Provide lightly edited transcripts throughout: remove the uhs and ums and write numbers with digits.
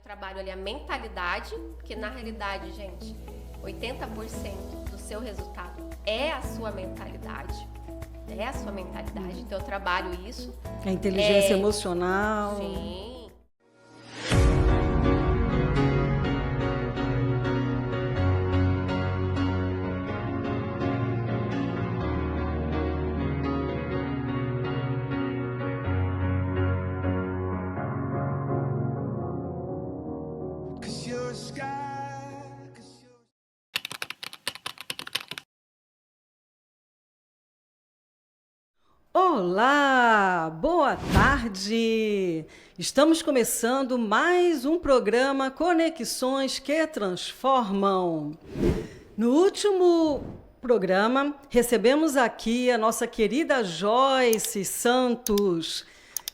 trabalho ali a mentalidade, porque na realidade, gente, 80% do seu resultado é a sua mentalidade. É a sua mentalidade. Então eu trabalho isso. A inteligência emocional. Sim. Olá, boa tarde! Estamos começando mais um programa Conexões que Transformam. No último programa, recebemos aqui a nossa querida Joyce Santos,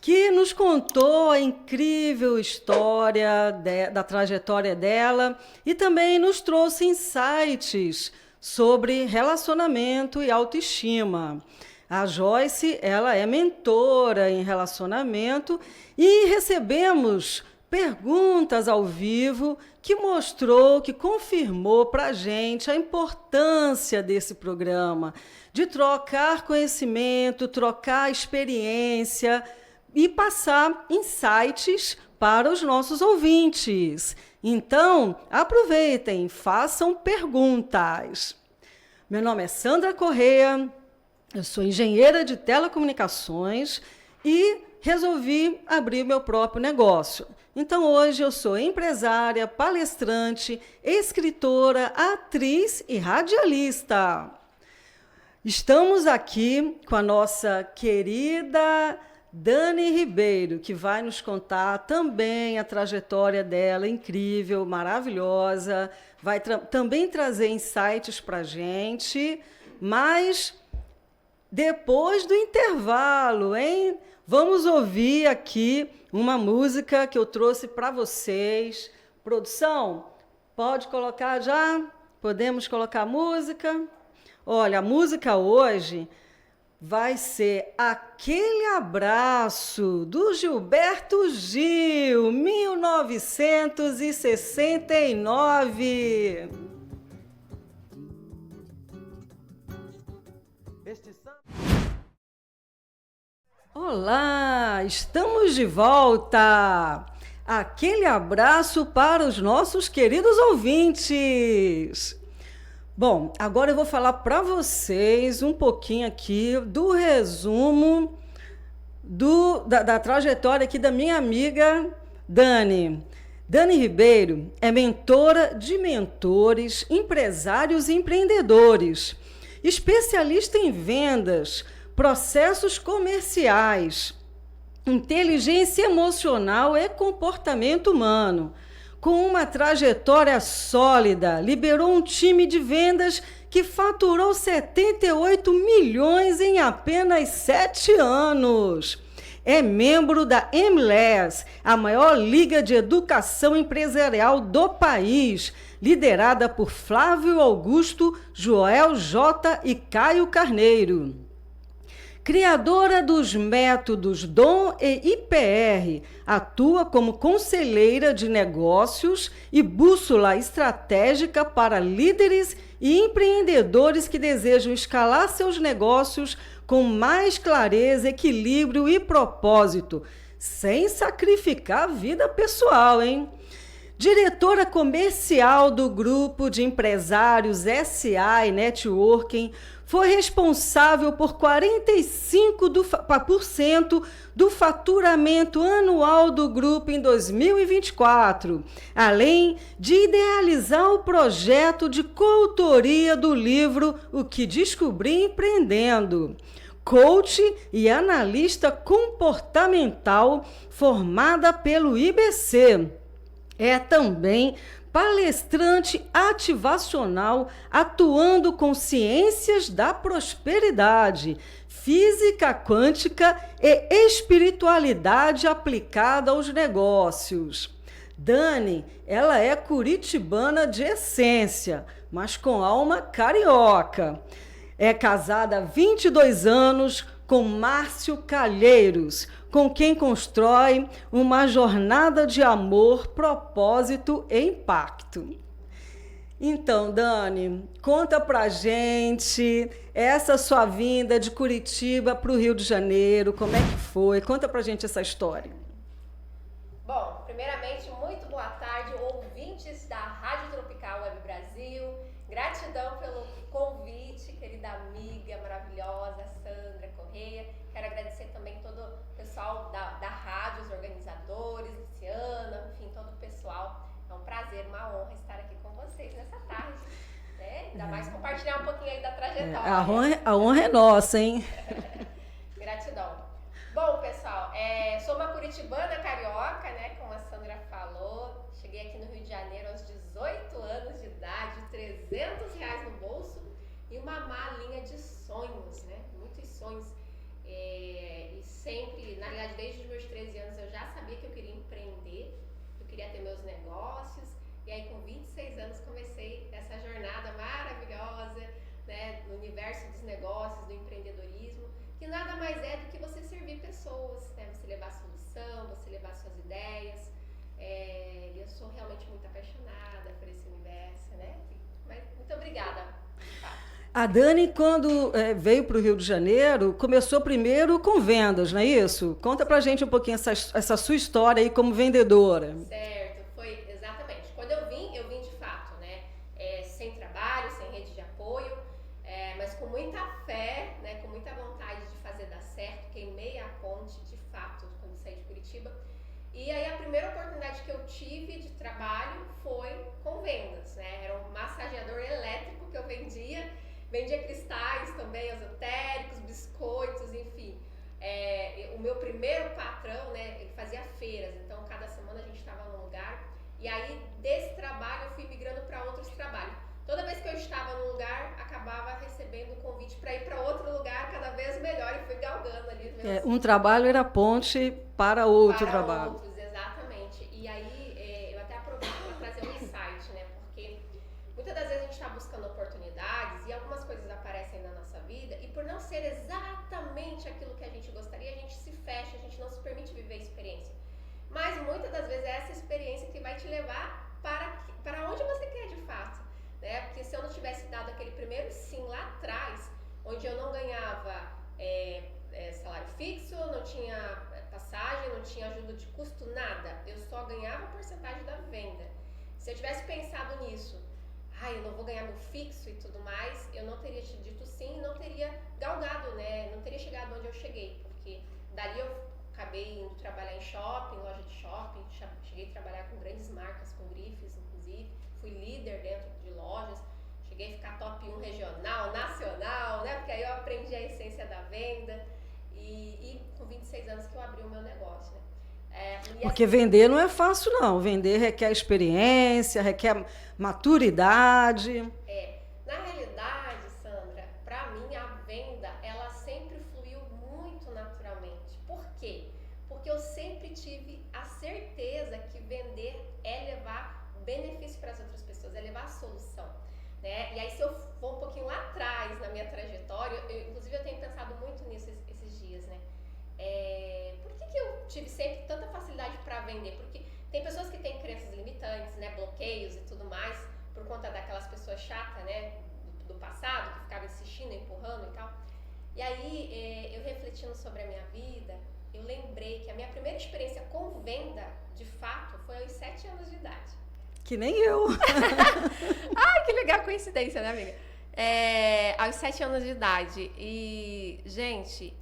que nos contou a incrível história da trajetória dela e também nos trouxe insights sobre relacionamento e autoestima. A Joyce, ela é mentora em relacionamento e recebemos perguntas ao vivo que mostrou, que confirmou para a gente a importância desse programa, de trocar conhecimento, trocar experiência e passar insights para os nossos ouvintes. Então, aproveitem, façam perguntas. Meu nome é Sandra Correia. Eu sou engenheira de telecomunicações e resolvi abrir meu próprio negócio. Então, hoje eu sou empresária, palestrante, escritora, atriz e radialista. Estamos aqui com a nossa querida Dani Ribeiro, que vai nos contar também a trajetória dela, incrível, maravilhosa. Vai também trazer insights para a gente, mas depois do intervalo, hein? Vamos ouvir aqui uma música que eu trouxe para vocês. Produção, pode colocar já? Podemos colocar a música? Olha, a música hoje vai ser Aquele Abraço, do Gilberto Gil, 1969. Olá, estamos de volta. Aquele abraço para os nossos queridos ouvintes. Bom, agora eu vou falar para vocês um pouquinho aqui do resumo da trajetória aqui da minha amiga Dani. Dani Ribeiro é mentora de mentores, empresários e empreendedores, especialista em vendas, processos comerciais, inteligência emocional e comportamento humano. Com uma trajetória sólida, liderou um time de vendas que faturou 78 milhões em apenas 7 anos. É membro da MLS, a maior liga de educação empresarial do país, liderada por Flávio Augusto, Joel J. e Caio Carneiro. Criadora dos métodos DOM e IPR, atua como conselheira de negócios e bússola estratégica para líderes e empreendedores que desejam escalar seus negócios com mais clareza, equilíbrio e propósito, sem sacrificar a vida pessoal, hein? Diretora comercial do Grupo de Empresários SI Networking, foi responsável por 45% do faturamento anual do grupo em 2024, além de idealizar o projeto de coautoria do livro O que Descobri Empreendendo. Coach e analista comportamental formada pelo IBC. É também palestrante ativacional, atuando com ciências da prosperidade, física quântica e espiritualidade aplicada aos negócios. Dani, ela é curitibana de essência, mas com alma carioca. É casada há 22 anos, com Márcio Calheiros, com quem constrói uma jornada de amor, propósito e impacto. Então, Dani, conta pra gente essa sua vinda de Curitiba para o Rio de Janeiro, como é que foi? Conta pra gente essa história. Bom, primeiramente, muito boa tarde, ouvintes da Rádio Tropical Web Brasil. Gratidão pelo convite, querida amiga maravilhosa, Sandra Correia. Quero agradecer também todo o pessoal da rádio, os organizadores, Luciana, enfim, todo o pessoal. É um prazer, uma honra estar aqui com vocês nessa tarde, né? Ainda mais compartilhar um pouquinho aí da trajetória. A honra é nossa, hein? Gratidão. Bom, pessoal, sou uma curitibana carioca, né? Como a Sandra falou. Cheguei aqui no Rio de Janeiro aos 18 anos de idade, R$300 no bolso e uma malinha de sonhos, né? Muitos sonhos. E sempre, na realidade, desde os meus 13 anos eu já sabia que eu queria empreender, eu queria ter meus negócios. E aí, com 26 anos, comecei essa jornada maravilhosa, né? No universo dos negócios, do empreendedorismo, que nada mais é do que você servir pessoas, né? Você levar solução, você levar suas ideias. Eu sou realmente muito apaixonada por esse universo, né? Mas muito obrigada. A Dani, quando veio para o Rio de Janeiro, começou primeiro com vendas, não é isso? Conta pra gente um pouquinho essa sua história aí como vendedora. Certo, foi exatamente. Quando eu vim de fato, né? Sem trabalho, sem rede de apoio, mas com muita fé, né? Com muita vontade de fazer dar certo. Queimei a ponte, de fato, quando saí de Curitiba. E aí a primeira oportunidade que eu tive de trabalho foi com vendas, né? Era um massageador elétrico que eu vendia cristais também, esotéricos, biscoitos, enfim. O meu primeiro patrão, né, ele fazia feiras, então cada semana a gente estava num lugar, e aí desse trabalho eu fui migrando para outros trabalhos. Toda vez que eu estava num lugar, acabava recebendo convite para ir para outro lugar cada vez melhor, e fui galgando ali. Um trabalho era ponte para outro trabalho. Outros, exatamente. E aí eu até aproveito para trazer um insight, né, porque muitas das vezes a gente está buscando oportunidades e algumas coisas aparecem na nossa vida e por não ser exatamente aquilo que a gente gostaria, a gente se fecha, a gente não se permite viver a experiência. Mas muitas das vezes é essa experiência que vai te levar para onde você quer de fato, né? Porque se eu não tivesse dado aquele primeiro sim lá atrás, onde eu não ganhava salário fixo, não tinha passagem, não tinha ajuda de custo, nada, eu só ganhava a porcentagem da venda. Se eu tivesse pensado nisso, eu não vou ganhar meu fixo e tudo mais, eu não teria te dito sim, não teria galgado, né? Não teria chegado onde eu cheguei, porque dali eu acabei indo trabalhar em shopping, loja de shopping, cheguei a trabalhar com grandes marcas, com grifes, inclusive, fui líder dentro de lojas, cheguei a ficar top 1 regional, nacional, né? Porque aí eu aprendi a essência da venda e com 26 anos que eu abri o meu negócio, né? Porque vender não é fácil, não. Vender requer experiência, requer maturidade. Na realidade, Sandra, para mim a venda, ela sempre fluiu muito naturalmente. Por quê? Porque eu sempre tive a certeza que vender é levar benefício para as outras pessoas, é levar solução, né? E aí, se eu for um pouquinho lá atrás na minha trajetória, inclusive eu tenho pensado muito nisso esses dias, né? Por que eu tive sempre tanta facilidade para vender? Porque tem pessoas que têm crenças limitantes, né, bloqueios e tudo mais, por conta daquelas pessoas chatas, né, do passado, que ficavam insistindo, empurrando e tal. E aí, eu refletindo sobre a minha vida, eu lembrei que a minha primeira experiência com venda, de fato, foi aos 7 anos de idade. Que nem eu. Ai, que legal coincidência, né, amiga? Aos 7 anos de idade. E, gente,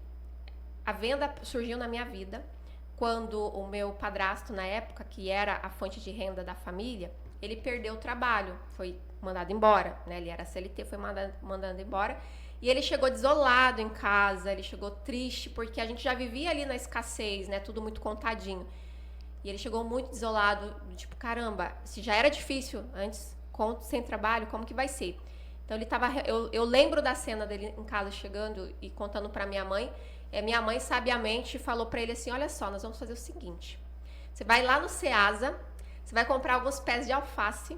a venda surgiu na minha vida quando o meu padrasto, na época, que era a fonte de renda da família, ele perdeu o trabalho, foi mandado embora, né? Ele era CLT, foi mandado embora. E ele chegou desolado em casa, ele chegou triste, porque a gente já vivia ali na escassez, né? Tudo muito contadinho. E ele chegou muito desolado, tipo, caramba, se já era difícil antes, sem trabalho, como que vai ser? Então ele tava, eu lembro da cena dele em casa chegando e contando pra minha mãe. Minha mãe sabiamente falou pra ele assim, olha só, nós vamos fazer o seguinte, você vai lá no Ceasa, você vai comprar alguns pés de alface,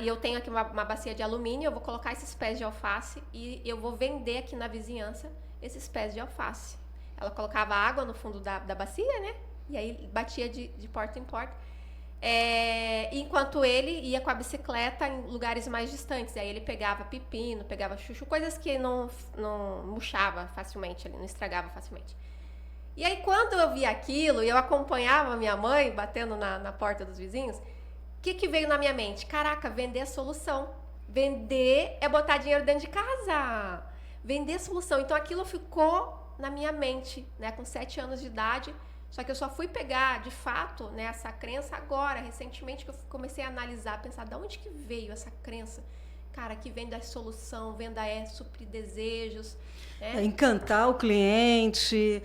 e eu tenho aqui uma bacia de alumínio, eu vou colocar esses pés de alface e eu vou vender aqui na vizinhança esses pés de alface. Ela colocava água no fundo da bacia, né? E aí batia de porta em porta. Enquanto ele ia com a bicicleta em lugares mais distantes. Aí ele pegava pepino, pegava chuchu, coisas que não murchava facilmente, não estragava facilmente. E aí quando eu vi aquilo e eu acompanhava a minha mãe batendo na porta dos vizinhos, o que veio na minha mente? Caraca, vender a solução. Vender é botar dinheiro dentro de casa. Vender a solução. Então aquilo ficou na minha mente, né, com 7 anos de idade. Só que eu só fui pegar, de fato, né, essa crença agora, recentemente, que eu comecei a analisar, pensar de onde que veio essa crença. Cara, que vem da solução, venda suprir desejos. Né? Encantar o cliente,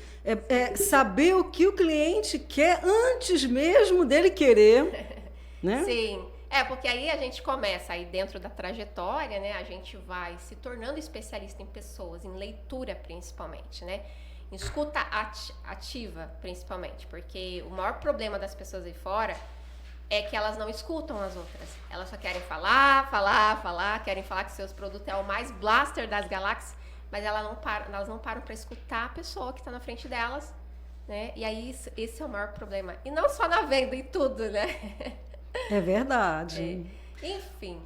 saber o que o cliente quer antes mesmo dele querer. Né? Sim, porque aí a gente começa, aí dentro da trajetória, né, a gente vai se tornando especialista em pessoas, em leitura principalmente, né? Em escuta ativa, principalmente, porque o maior problema das pessoas aí fora é que elas não escutam as outras. Elas só querem falar, querem falar que seus produtos é o mais blaster das galáxias, mas elas não param para escutar a pessoa que está na frente delas, né? E aí esse é o maior problema. E não só na venda, em tudo, né? É verdade. Enfim...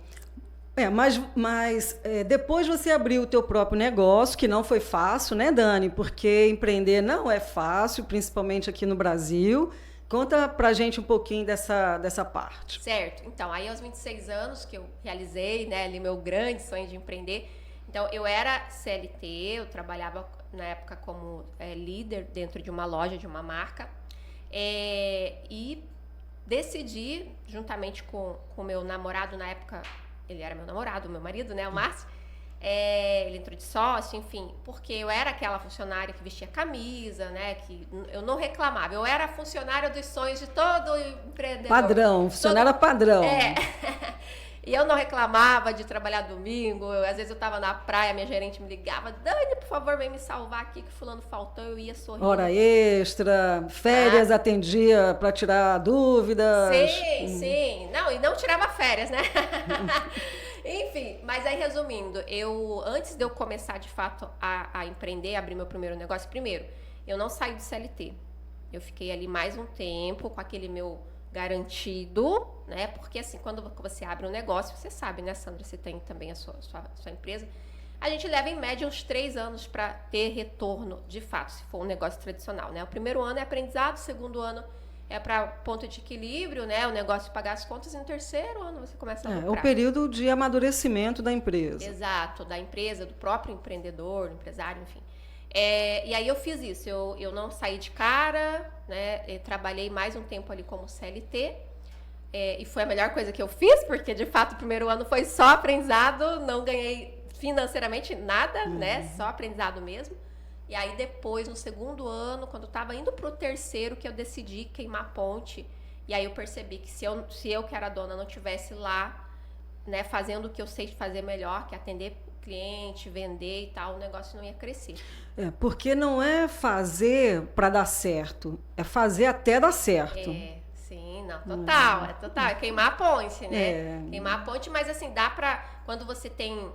Mas depois você abriu o teu próprio negócio, que não foi fácil, né, Dani? Porque empreender não é fácil, principalmente aqui no Brasil. Conta pra gente um pouquinho dessa parte. Certo. Então, aí aos 26 anos que eu realizei, né, ali meu grande sonho de empreender. Então, eu era CLT, eu trabalhava na época como líder dentro de uma loja, de uma marca. E decidi, juntamente com o meu namorado na época... Ele era meu namorado, meu marido, né, o Márcio. Ele entrou de sócio, enfim, porque eu era aquela funcionária que vestia camisa, né, que eu não reclamava. Eu era a funcionária dos sonhos de todo empreendedor. Padrão, funcionária padrão. E eu não reclamava de trabalhar domingo. Às vezes eu estava na praia, minha gerente me ligava, Dani, por favor, vem me salvar aqui que fulano faltou. Eu ia sorrindo. Hora extra, férias atendia para tirar dúvidas. Sim. Não, e não tirava férias, né? Enfim, mas aí resumindo, antes de eu começar de fato a empreender, abrir meu primeiro negócio, primeiro, eu não saí do CLT. Eu fiquei ali mais um tempo com aquele meu garantido, né? Porque assim, quando você abre um negócio, você sabe, né, Sandra? Você tem também a sua empresa. A gente leva em média uns 3 anos para ter retorno de fato, se for um negócio tradicional, né? O primeiro ano é aprendizado, o segundo ano é para ponto de equilíbrio, né? O negócio pagar as contas, e no terceiro ano você começa a lucrar. É o período de amadurecimento da empresa. Exato, da empresa, do próprio empreendedor, do empresário, enfim. E aí eu fiz isso, eu não saí de cara, né? Eu trabalhei mais um tempo ali como CLT, e foi a melhor coisa que eu fiz, porque de fato o primeiro ano foi só aprendizado, não ganhei financeiramente nada, né? Só aprendizado mesmo. E aí depois, no segundo ano, quando eu estava indo para o terceiro, que eu decidi queimar a ponte, e aí eu percebi que se eu que era dona não estivesse lá, né, fazendo o que eu sei fazer melhor, que é atender cliente, vender e tal, o negócio não ia crescer. Porque não é fazer para dar certo, é fazer até dar certo. Sim, não, total, total, é queimar a ponte, né? Queimar a ponte, mas assim, dá pra, quando você tem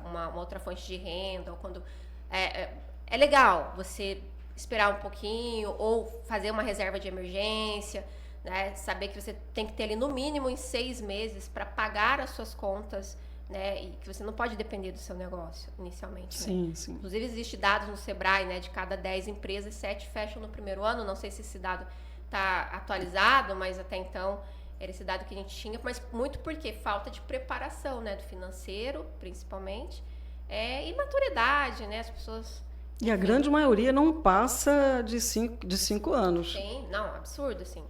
uma outra fonte de renda, ou quando é legal você esperar um pouquinho, ou fazer uma reserva de emergência, né? Saber que você tem que ter ali no mínimo em 6 meses para pagar as suas contas, né? E que você não pode depender do seu negócio inicialmente. Sim, né? sim. Inclusive, existe dados no Sebrae, né? De cada 10 empresas, 7 fecham no primeiro ano. Não sei se esse dado está atualizado, mas até então era esse dado que a gente tinha. Mas muito porque falta de preparação, né? Do financeiro, principalmente. E maturidade, né? As pessoas... E a grande maioria não passa de 5 anos. Sim, não, absurdo, assim.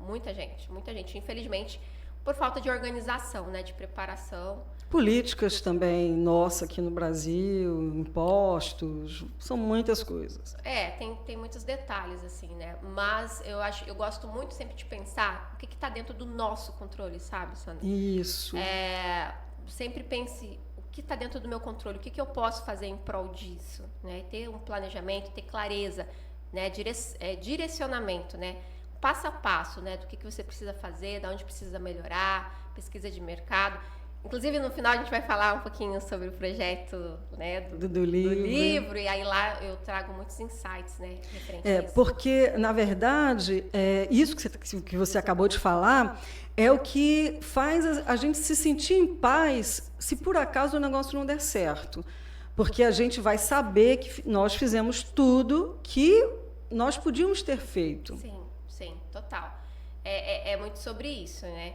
Muita gente, infelizmente, por falta de organização, né, de preparação. Políticas também, nossa, aqui no Brasil, impostos, são muitas coisas. Tem muitos detalhes, assim, né? Mas eu gosto muito sempre de pensar o que está dentro do nosso controle, sabe, Sandra? Isso. Sempre pense o que está dentro do meu controle, o que eu posso fazer em prol disso, né? Ter um planejamento, ter clareza, né? Direcionamento, né? Passo a passo, né? Do que você precisa fazer, de onde precisa melhorar, pesquisa de mercado. Inclusive, no final a gente vai falar um pouquinho sobre o projeto, né, do livro. E aí lá eu trago muitos insights, né, referente a isso. Porque, na verdade, isso que você acabou de falar é o que faz a gente se sentir em paz se por acaso o negócio não der certo. Porque a gente vai saber que nós fizemos tudo que nós podíamos ter feito. Sim, total. É muito sobre isso, né?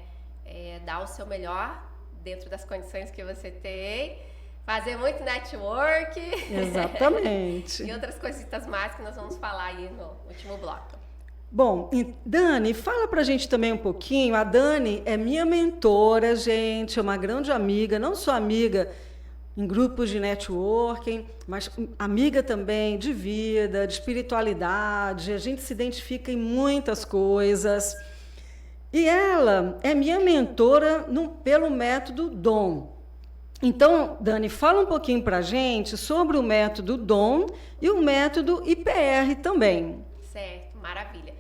Dar o seu melhor dentro das condições que você tem, fazer muito network. Exatamente. E outras coisitas mais que nós vamos falar aí no último bloco. Bom, Dani, fala pra gente também um pouquinho. A Dani é minha mentora, gente, é uma grande amiga, não só amiga em grupos de networking, mas amiga também de vida, de espiritualidade. A gente se identifica em muitas coisas. E ela é minha mentora pelo método DOM. Então, Dani, fala um pouquinho para a gente sobre o método DOM e o método IPR também. Certo, maravilha.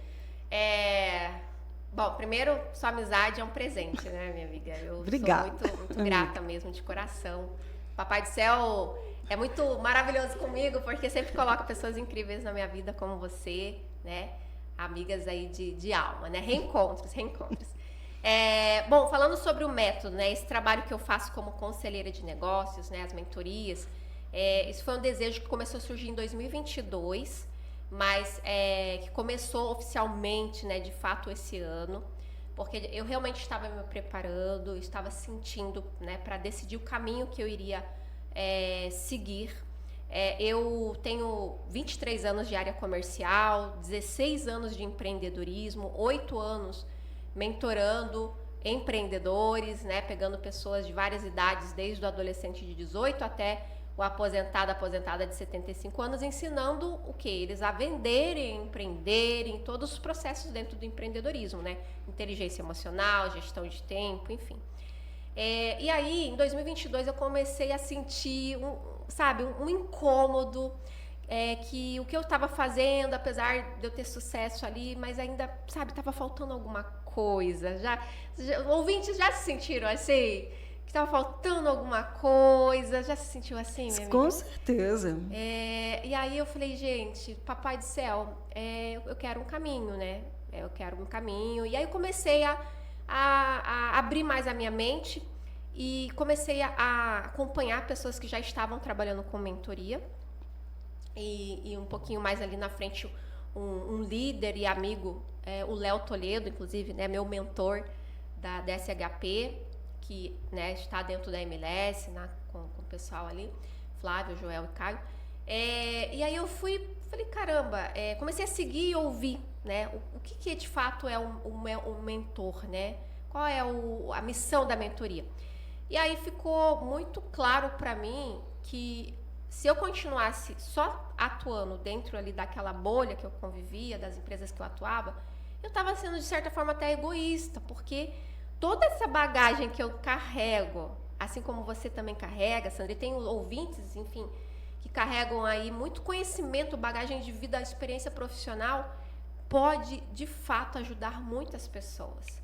Bom, primeiro, sua amizade é um presente, né, minha amiga? Eu Obrigada. sou muito grata mesmo, de coração. Papai do Céu é muito maravilhoso comigo, porque sempre coloca pessoas incríveis na minha vida, como você, né? Amigas aí de alma, né? Reencontros. Bom, falando sobre o método, né? Esse trabalho que eu faço como conselheira de negócios, né? As mentorias, isso foi um desejo que começou a surgir em 2022, mas que começou oficialmente, né? De fato, esse ano, porque eu realmente estava me preparando, estava sentindo, né? Para decidir o caminho que eu iria seguir. Eu tenho 23 anos de área comercial, 16 anos de empreendedorismo, 8 anos mentorando empreendedores, né, pegando pessoas de várias idades, desde o adolescente de 18 até o aposentada de 75 anos, ensinando o que? Eles a venderem, empreenderem, todos os processos dentro do empreendedorismo, né? Inteligência emocional, gestão de tempo, enfim. E aí, em 2022, eu comecei a sentir um incômodo, que o que eu estava fazendo, apesar de eu ter sucesso ali, mas ainda, estava faltando alguma coisa. Ouvintes já se sentiram assim? Que estava faltando alguma coisa? Já se sentiu assim, minha amiga? Com certeza. E aí eu falei, gente, Papai do Céu, eu quero um caminho, né? Eu quero um caminho. E aí eu comecei a abrir mais a minha mente e comecei a acompanhar pessoas que já estavam trabalhando com mentoria e um pouquinho mais ali na frente um líder e amigo, o Léo Toledo, inclusive, né, meu mentor da SHP, que, né, está dentro da MLS, né, com o pessoal ali, Flávio, Joel e Caio. E aí eu falei, caramba, comecei a seguir e ouvir, né, o que de fato é um mentor, né? Qual é a missão da mentoria? E aí ficou muito claro para mim que se eu continuasse só atuando dentro ali daquela bolha que eu convivia, das empresas que eu atuava, eu estava sendo de certa forma até egoísta, porque toda essa bagagem que eu carrego, assim como você também carrega, Sandra, e tem ouvintes, enfim, que carregam aí muito conhecimento, bagagem de vida, experiência profissional, pode, de fato, ajudar muitas pessoas.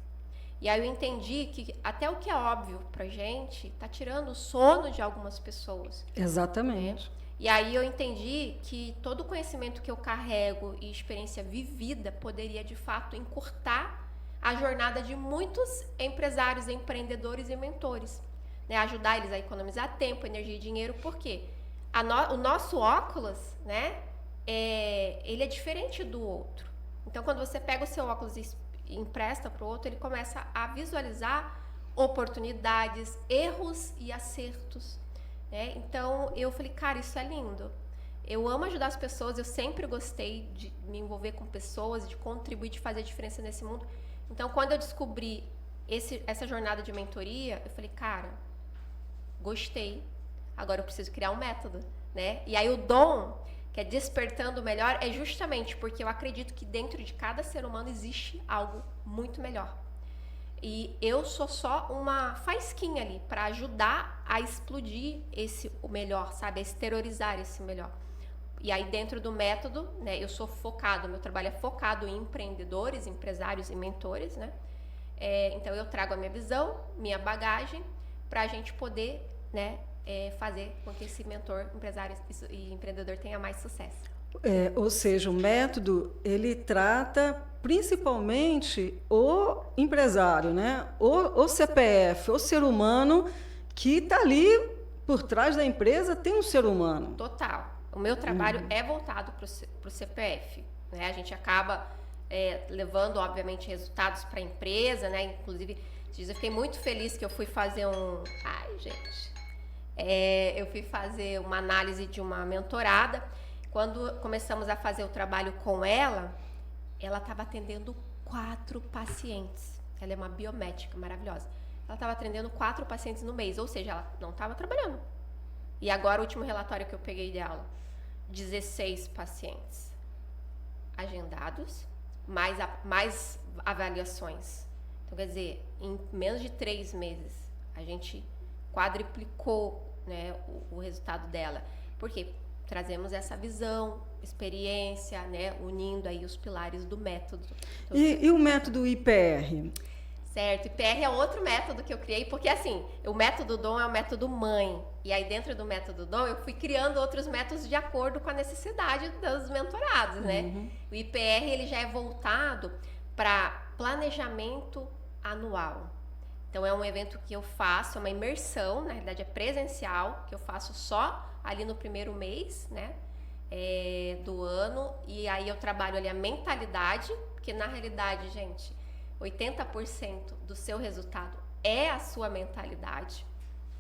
E aí eu entendi que até o que é óbvio pra gente tá tirando o sono de algumas pessoas. Exatamente. Né? E aí eu entendi que todo o conhecimento que eu carrego e experiência vivida poderia, de fato, encurtar a jornada de muitos empresários, empreendedores e mentores. Né? Ajudar eles a economizar tempo, energia e dinheiro, porque o nosso óculos, né, ele é diferente do outro. Então, quando você pega o seu óculos e empresta para o outro, ele começa a visualizar oportunidades, erros e acertos. Né? Então, eu falei, cara, isso é lindo. Eu amo ajudar as pessoas, eu sempre gostei de me envolver com pessoas, de contribuir, de fazer diferença nesse mundo. Então, quando eu descobri essa jornada de mentoria, eu falei, cara, gostei, agora eu preciso criar um método. Né? E aí o DOM, que é despertando o melhor, é justamente porque eu acredito que dentro de cada ser humano existe algo muito melhor. E eu sou só uma faísquinha ali para ajudar a explodir o melhor, sabe? A exteriorizar esse melhor. E aí dentro do método, né, eu sou focado, meu trabalho é focado em empreendedores, empresários e mentores, né? Então eu trago a minha visão, minha bagagem, para a gente poder, né, fazer com que esse mentor, empresário e empreendedor tenha mais sucesso. Ou seja, o método, ele trata principalmente o empresário, né? O CPF, o ser humano que está ali por trás da empresa, tem um ser humano. Total. O meu trabalho é voltado para o CPF, né? A gente acaba levando, obviamente, resultados para a empresa, né? Inclusive, eu fiquei muito feliz que eu fui fazer eu fui fazer uma análise de uma mentorada. Quando começamos a fazer o trabalho com ela estava atendendo 4 pacientes. Ela é uma biomédica maravilhosa. Ela estava atendendo 4 pacientes no mês, ou seja, ela não estava trabalhando. E agora, o último relatório que eu peguei dela, 16 pacientes agendados, mais avaliações. Então, quer dizer, em menos de 3 meses, a gente quadriplicou, né, o resultado dela. Por quê? Trazemos essa visão, experiência, né, unindo aí os pilares do método. Então, e o método IPR? Certo, IPR é outro método que eu criei, porque assim, o método DOM é o método mãe, e aí dentro do método DOM eu fui criando outros métodos de acordo com a necessidade dos mentorados, né? O IPR, ele já é voltado para planejamento anual. Então é um evento que eu faço, é uma imersão, na realidade é presencial, que eu faço só ali no primeiro mês, né, do ano, e aí eu trabalho ali a mentalidade, porque na realidade, gente, 80% do seu resultado é a sua mentalidade,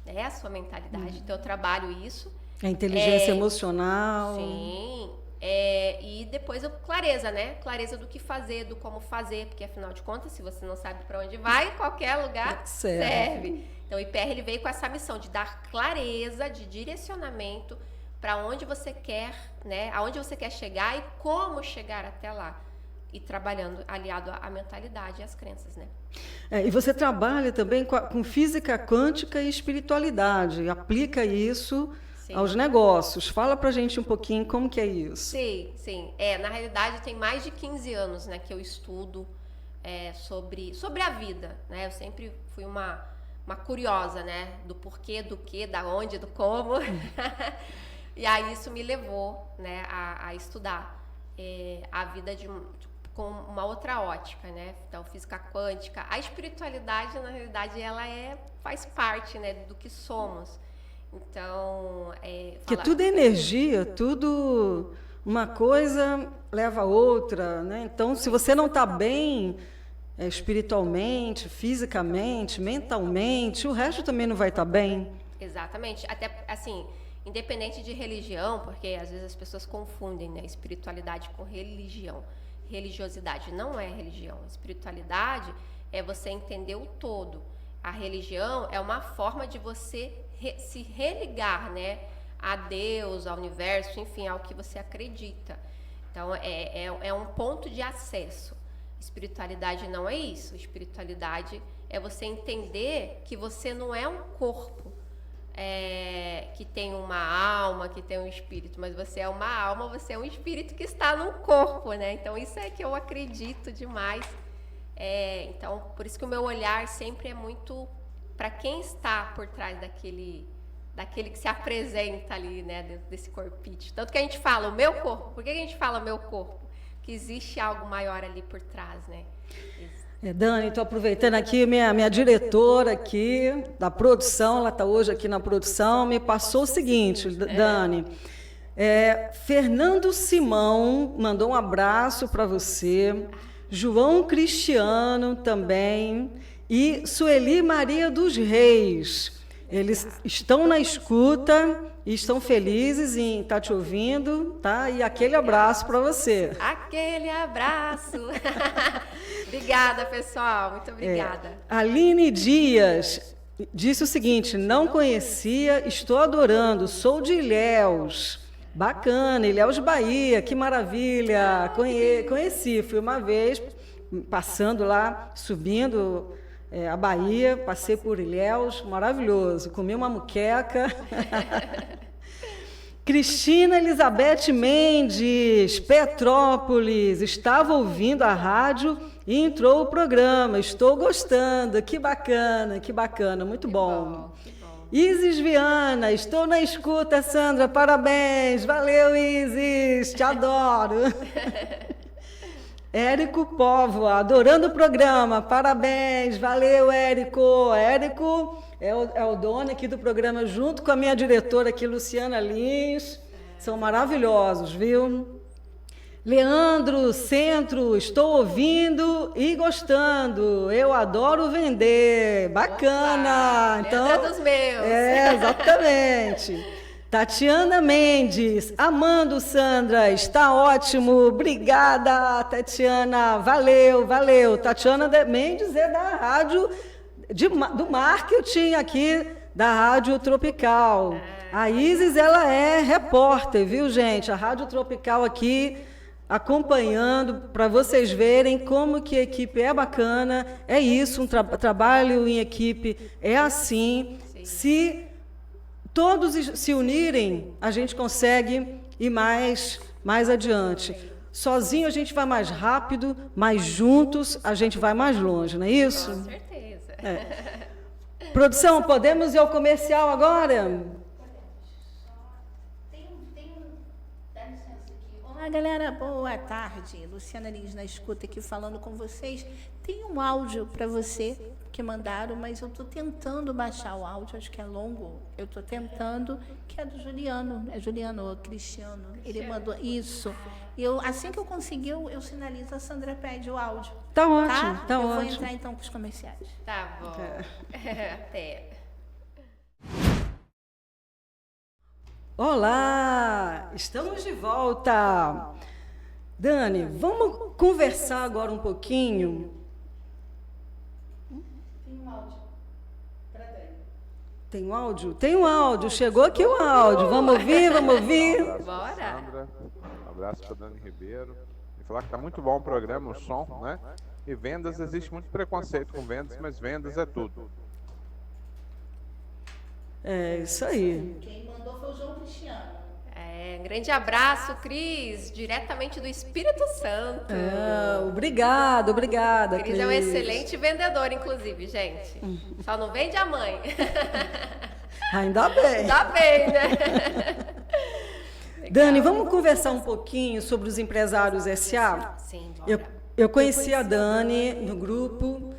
então eu trabalho isso. A inteligência emocional. Sim, e depois clareza, né, clareza do que fazer, do como fazer, porque afinal de contas, se você não sabe para onde vai, qualquer lugar serve. Então o IPR, ele veio com essa missão de dar clareza, de direcionamento para onde você quer, né, aonde você quer chegar e como chegar até lá. E trabalhando aliado à mentalidade e às crenças, né? E você trabalha também com física quântica e espiritualidade, aplica isso aos negócios. Fala pra gente um pouquinho como que é isso. Sim. Na realidade, tem mais de 15 anos, né, que eu estudo sobre a vida, né? Eu sempre fui uma curiosa, né, do porquê, do que, da onde, do como. E aí isso me levou, né, a estudar a vida com uma outra ótica, né? Então, física quântica, a espiritualidade, na realidade, ela faz parte, né, do que somos. Então, que tudo é energia, tudo, uma coisa leva a outra, né? Então, se você não está bem espiritualmente, fisicamente, mentalmente, o resto também não vai estar bem. Exatamente. Até assim, independente de religião, porque às vezes as pessoas confundem, né, espiritualidade com religião. Religiosidade não é religião. Espiritualidade é você entender o todo. A religião é uma forma de você se religar, né, a Deus, ao universo, enfim, ao que você acredita. Então, é um ponto de acesso. Espiritualidade não é isso. Espiritualidade é você entender que você não é um corpo que tem uma alma, que tem um espírito, mas você é uma alma, você é um espírito que está num corpo, né? Então, isso é que eu acredito demais. Então, por isso que o meu olhar sempre é muito para quem está por trás daquele que se apresenta ali, né, dentro desse corpite. Tanto que a gente fala o meu corpo. Por que a gente fala meu corpo? Que existe algo maior ali por trás, né? Dani, estou aproveitando aqui, minha diretora aqui da produção, ela está hoje aqui na produção, me passou o seguinte, Dani, Fernando Simão mandou um abraço para você, João Cristiano também, e Sueli Maria dos Reis. Eles estão na escuta e estão felizes em estar te ouvindo, tá? E aquele abraço para você. Aquele abraço. Obrigada, pessoal. Muito obrigada. Aline Dias disse o seguinte: não conhecia, estou adorando, sou de Ilhéus. Bacana, Ilhéus, Bahia, que maravilha. Conheci, fui uma vez passando lá, subindo a Bahia, passei por Ilhéus, maravilhoso, comi uma muqueca. Cristina Elizabeth Mendes, Petrópolis, estava ouvindo a rádio e entrou o programa. Estou gostando. Que bacana, muito bom. Que bom. Isis Viana, estou na escuta, Sandra, parabéns. Valeu, Isis, te adoro. Érico Póvoa, adorando o programa, parabéns, valeu, Érico. Érico é o dono aqui do programa, junto com a minha diretora aqui, Luciana Lins, são maravilhosos, viu? Leandro Centro, estou ouvindo e gostando, eu adoro vender, bacana. Opa, então, dos meus. Exatamente. Tatiana Mendes, amando, Sandra, está ótimo, obrigada, Tatiana, valeu. Tatiana Mendes é da rádio, do marketing aqui, da Rádio Tropical. A Isis, ela é repórter, viu, gente? A Rádio Tropical aqui, acompanhando, para vocês verem como que a equipe é bacana, é isso, trabalho em equipe é assim, se todos se unirem, a gente consegue ir mais adiante. Sozinho a gente vai mais rápido, mas juntos a gente vai mais longe, não é isso? Com certeza. Produção, podemos ir ao comercial agora? Dá licença aqui. Olá, galera, boa tarde. Luciana Lins na escuta aqui falando com vocês. Tem um áudio para você que mandaram, mas eu estou tentando baixar o áudio, acho que é longo. Eu estou tentando, que é do Juliano. É Juliano, Cristiano. Ele mandou isso. Assim que eu conseguir, eu sinalizo, a Sandra pede o áudio. Tá ótimo, tá eu ótimo. vou entrar então com os comerciais. Tá bom. Até. Olá, estamos de volta. Dani, vamos conversar agora um pouquinho. Tem um áudio para Dani. Tem um áudio? Tem um áudio, chegou aqui o áudio. Vamos ouvir. Um abraço Bora. pra Sandra, um abraço para Dani Ribeiro. E falar que está muito bom o programa, o som, né? E vendas, existe muito preconceito com vendas, mas vendas é tudo. É isso aí. Quem mandou foi o João Cristiano. Um grande abraço, Cris, diretamente do Espírito Santo. Obrigada, Cris é um excelente vendedor, inclusive, gente. Só não vende a mãe. Ainda bem. Tá bem, né? Dani, vamos conversar um pouquinho sobre os empresários SA? Sim, bora. Eu conheci a Dani no grupo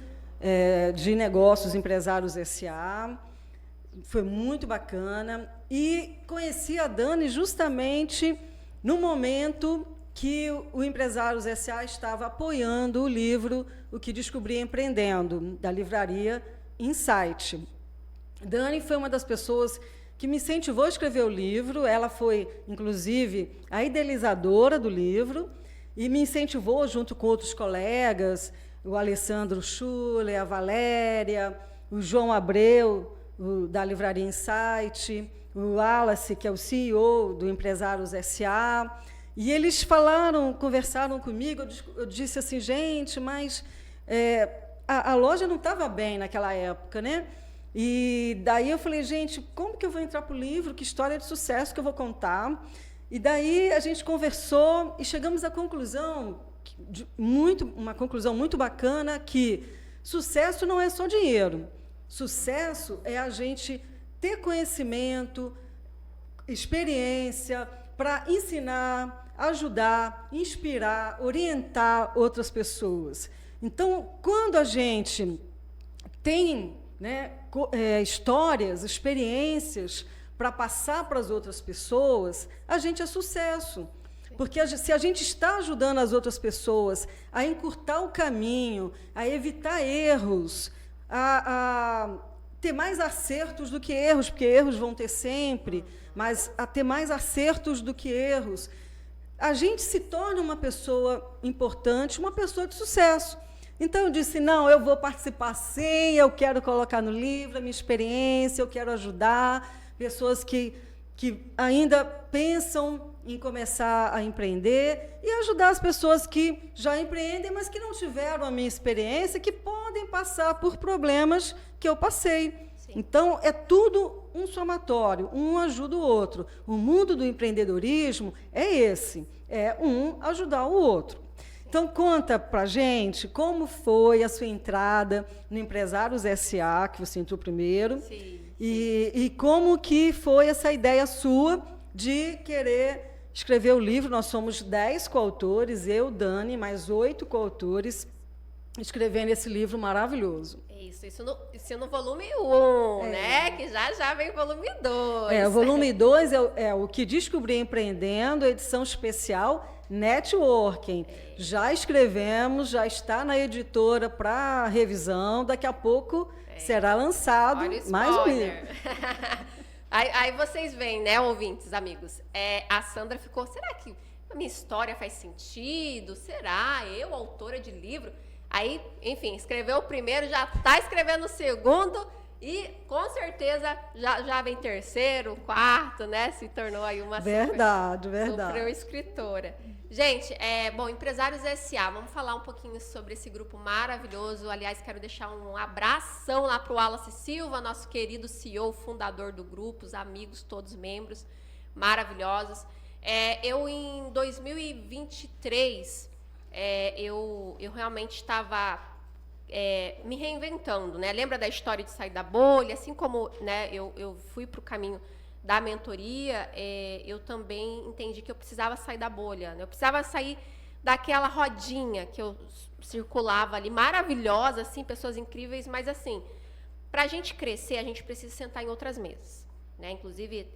de negócios Empresários SA. Foi muito bacana. E conheci a Dani justamente no momento que o Empresários SA estava apoiando o livro O que Descobri Empreendendo, da livraria Insight. Dani foi uma das pessoas que me incentivou a escrever o livro. Ela foi, inclusive, a idealizadora do livro e me incentivou, junto com outros colegas, o Alessandro Schuller, a Valéria, o João Abreu, da livraria Insight, o Wallace, que é o CEO do Empresários SA, e eles conversaram comigo. Eu disse assim, gente, mas a loja não estava bem naquela época, né? E daí eu falei, gente, como que eu vou entrar para o livro? Que história de sucesso que eu vou contar? E daí a gente conversou e chegamos à conclusão, uma conclusão muito bacana, que sucesso não é só dinheiro. Sucesso é a gente ter conhecimento, experiência para ensinar, ajudar, inspirar, orientar outras pessoas. Então, quando a gente tem, né, histórias, experiências para passar para as outras pessoas, a gente é sucesso. Porque se a gente está ajudando as outras pessoas a encurtar o caminho, a evitar erros, a ter mais acertos do que erros, porque erros vão ter sempre, mas a ter mais acertos do que erros, a gente se torna uma pessoa importante, uma pessoa de sucesso. Então, eu disse, não, eu vou participar sim, eu quero colocar no livro a minha experiência, eu quero ajudar pessoas que ainda pensam em começar a empreender e ajudar as pessoas que já empreendem, mas que não tiveram a minha experiência, que podem passar por problemas que eu passei. Sim. Então, é tudo um somatório, um ajuda o outro. O mundo do empreendedorismo é esse, é um ajudar o outro. Então, conta pra gente como foi a sua entrada no Empresários S.A., que você entrou primeiro, Sim. e como que foi essa ideia sua de querer escrever o livro. Nós somos 10 coautores, eu, Dani, mais 8 coautores, escrevendo esse livro maravilhoso. Isso no volume 1, né? Que já vem o volume 2. O volume 2 é o Que Descobri Empreendendo, edição especial Networking. Já escrevemos, já está na editora para revisão, daqui a pouco será lançado mais um livro. Aí vocês veem, né, ouvintes, amigos, a Sandra ficou, será que a minha história faz sentido? Será? Eu, autora de livro? Aí, enfim, escreveu o primeiro, já está escrevendo o segundo e, com certeza, já vem terceiro, quarto, né? Se tornou aí uma super escritora. Gente, bom, Empresários S.A., vamos falar um pouquinho sobre esse grupo maravilhoso. Aliás, quero deixar um abração lá para o Wallace Silva, nosso querido CEO, fundador do grupo, os amigos, todos membros maravilhosos. Eu, em 2023... eu realmente estava me reinventando, né? Lembra da história de sair da bolha? Assim como, né, eu fui para o caminho da mentoria, eu também entendi que eu precisava sair da bolha, né? Eu precisava sair daquela rodinha que eu circulava ali, maravilhosa, assim, pessoas incríveis, mas assim, para a gente crescer, a gente precisa sentar em outras mesas. Né? Inclusive,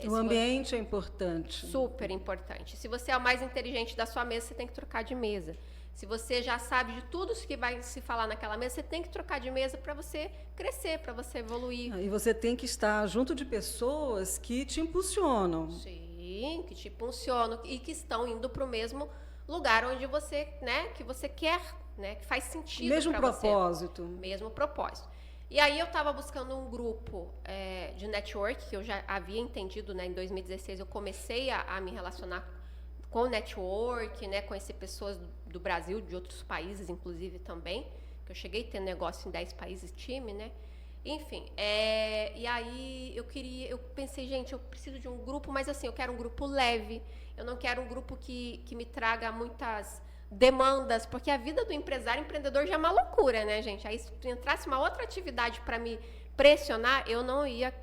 o ambiente é importante. Super importante. Se você é o mais inteligente da sua mesa, você tem que trocar de mesa. Se você já sabe de tudo que vai se falar naquela mesa, você tem que trocar de mesa para você crescer, para você evoluir. E você tem que estar junto de pessoas que te impulsionam. Sim, que te impulsionam e que estão indo para o mesmo lugar onde você, né, que você quer, né, que faz sentido para você. Mesmo propósito. Mesmo propósito. E aí eu estava buscando um grupo de network, que eu já havia entendido, né? Em 2016 eu comecei a me relacionar com network, né? Conhecer pessoas do Brasil, de outros países, inclusive também, que eu cheguei a ter negócio em 10 países, time, né? Enfim, e aí eu pensei, gente, eu preciso de um grupo, mas assim, eu quero um grupo leve, eu não quero um grupo que me traga muitas demandas, porque a vida do empreendedor já é uma loucura, né, gente? Aí se entrasse uma outra atividade para me pressionar, eu não ia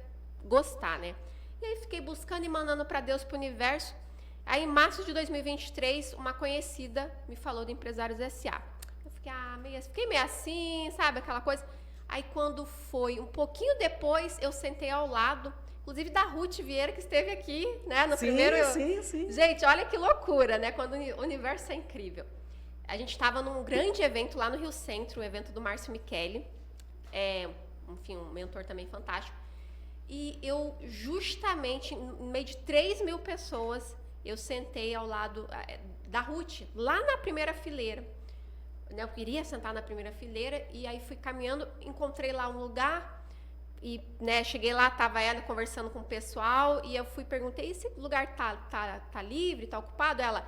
gostar, né? E aí fiquei buscando e mandando para Deus, para o universo. Aí em março de 2023, uma conhecida me falou do Empresários S.A. Eu fiquei meio assim, sabe, aquela coisa. Aí quando foi um pouquinho depois, eu sentei ao lado, inclusive da Ruth Vieira, que esteve aqui, né, no primeiro... Sim. Gente, olha que loucura, né, quando o universo é incrível. A gente estava num grande evento lá no Rio Centro, o evento do Márcio Michele, enfim, um mentor também fantástico. E eu, justamente, no meio de 3.000 pessoas, eu sentei ao lado da Ruth, lá na primeira fileira. Eu queria sentar na primeira fileira, e aí fui caminhando, encontrei lá um lugar, e, né, cheguei lá, estava ela conversando com o pessoal, e eu perguntei, esse lugar tá livre, tá ocupado? Ela,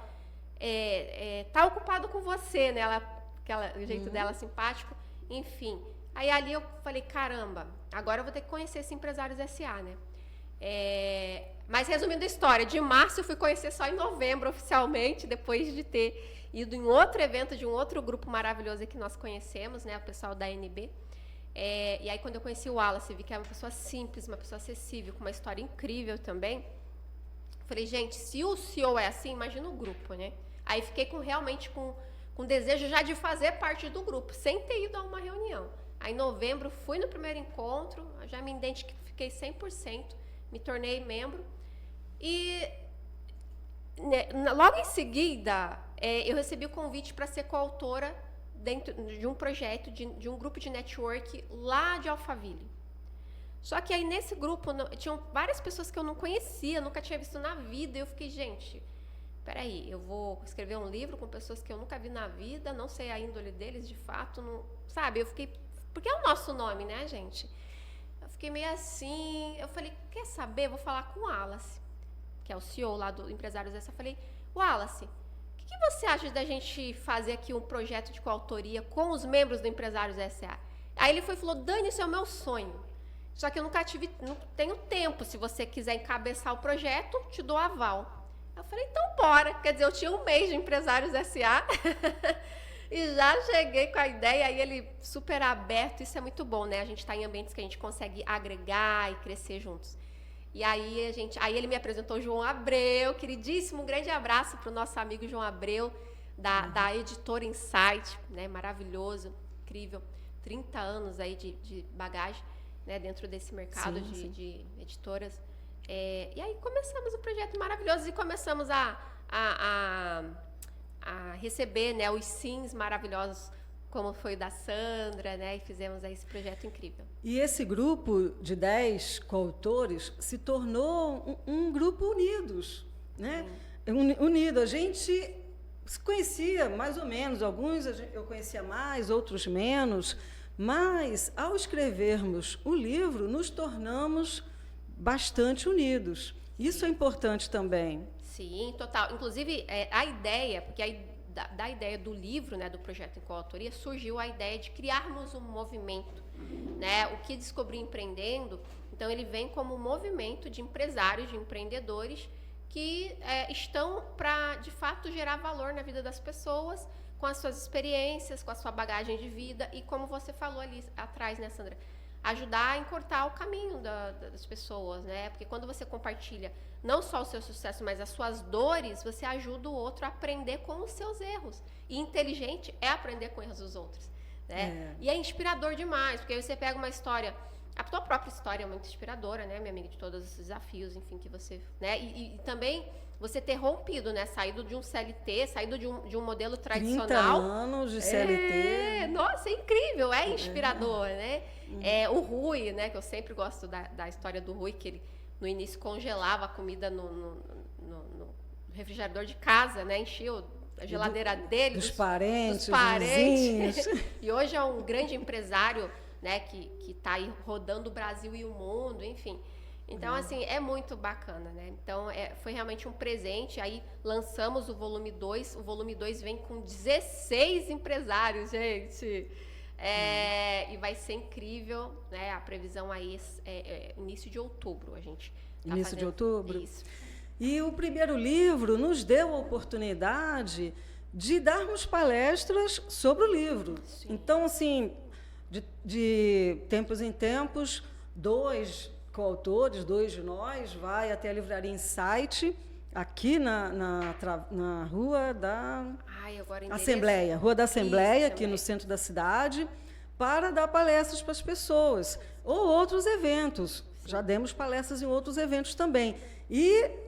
tá ocupado com você, né? O jeito dela simpático, enfim. Aí ali eu falei, caramba, agora eu vou ter que conhecer esse Empresários S.A., né? Mas resumindo a história, de março eu fui conhecer só em novembro, oficialmente, depois de ter ido em outro evento de um outro grupo maravilhoso que nós conhecemos, né? O pessoal da NB. E aí quando eu conheci o Wallace, vi que era uma pessoa simples, uma pessoa acessível, com uma história incrível também. Falei, gente, se o CEO é assim, imagina o grupo, né? Aí fiquei realmente com desejo já de fazer parte do grupo, sem ter ido a uma reunião. Aí em novembro fui no primeiro encontro, já me identifiquei 100%, me tornei membro. E né, logo em seguida, eu recebi o convite para ser coautora dentro de um projeto, de um grupo de network lá de Alphaville. Só que aí nesse grupo tinham várias pessoas que eu não conhecia, nunca tinha visto na vida, e eu fiquei, gente, peraí, eu vou escrever um livro com pessoas que eu nunca vi na vida, não sei a índole deles de fato, não, sabe? Eu fiquei, porque é o nosso nome, né, gente? Eu fiquei meio assim, eu falei, quer saber? Vou falar com o Wallace, que é o CEO lá do Empresários S.A. Eu falei, Wallace, o que você acha da gente fazer aqui um projeto de coautoria com os membros do Empresários S.A.? Aí ele falou, Dani, isso é o meu sonho. Só que eu não tenho tempo, se você quiser encabeçar o projeto, te dou aval. Eu falei, então bora. Quer dizer, eu tinha um mês de Empresários S.A. e já cheguei com a ideia, aí ele super aberto, isso é muito bom, né? A gente está em ambientes que a gente consegue agregar e crescer juntos. E aí, ele me apresentou o João Abreu, queridíssimo, um grande abraço para o nosso amigo João Abreu, da editora Insight, né? Maravilhoso, incrível, 30 anos aí de bagagem, né? Dentro desse mercado de editoras. E aí começamos o projeto maravilhoso e começamos a receber, né, os sims maravilhosos, como foi o da Sandra, né, e fizemos aí esse projeto incrível. E esse grupo de 10 coautores se tornou um grupo unidos, né? Unido. A gente se conhecia mais ou menos, alguns eu conhecia mais, outros menos, mas ao escrevermos o livro, nos tornamos bastante unidos. Isso é importante também. Sim, total. Inclusive, a ideia, porque da ideia do livro, né, do projeto em coautoria, surgiu a ideia de criarmos um movimento, né? O que Descobri Empreendendo, então ele vem como um movimento de empresários, de empreendedores que estão para, de fato, gerar valor na vida das pessoas, com as suas experiências, com a sua bagagem de vida e, como você falou ali atrás, né, Sandra? Ajudar a encurtar o caminho das pessoas, né? Porque quando você compartilha não só o seu sucesso, mas as suas dores, você ajuda o outro a aprender com os seus erros. E inteligente é aprender com erros dos outros, né? E é inspirador demais, porque aí você pega uma história, a tua própria história é muito inspiradora, né, minha amiga, de todos os desafios, enfim, que você, né? E também você ter rompido, né? Saído de um CLT, saído de um modelo tradicional. 30 anos de CLT. Nossa, é incrível, é inspirador, né? O Rui, né? Que eu sempre gosto da história do Rui, que ele no início congelava a comida no refrigerador de casa, né? Enchia a geladeira dele. Dos parentes. E hoje é um grande empresário, né? Que está aí rodando o Brasil e o mundo, enfim. Então, assim, é muito bacana, né? Então, foi realmente um presente. Aí, lançamos o volume 2. O volume 2 vem com 16 empresários, gente. E vai ser incrível, né? A previsão aí é início de outubro, a gente tá Início de outubro? Isso. E o primeiro livro nos deu a oportunidade de darmos palestras sobre o livro. Sim. Então, assim, de tempos em tempos, 2 coautores, 2 de nós, vai até a Livraria Insight, aqui na Rua da Assembleia, Rua da Assembleia, aqui no centro da cidade, para dar palestras para as pessoas, ou outros eventos. Sim. Já demos palestras em outros eventos também. E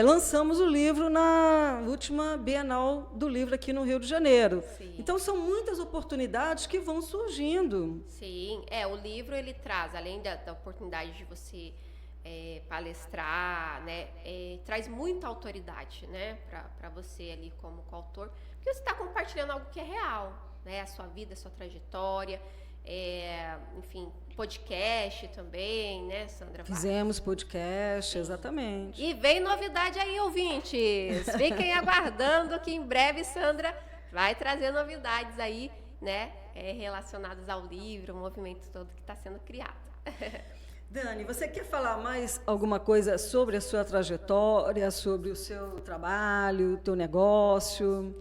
lançamos o livro na última Bienal do Livro aqui no Rio de Janeiro. Sim. Então, são muitas oportunidades que vão surgindo. Sim, o livro ele traz, além da oportunidade de você palestrar, né, traz muita autoridade, né, para você ali como coautor, porque você está compartilhando algo que é real, né, a sua vida, a sua trajetória, enfim, podcast também, né, Sandra? Fizemos podcast, exatamente. E vem novidade aí, ouvintes. Fiquem aguardando que em breve Sandra vai trazer novidades aí, né, relacionadas ao livro, o movimento todo que está sendo criado. Dani, você quer falar mais alguma coisa sobre a sua trajetória, sobre o seu trabalho, o teu negócio?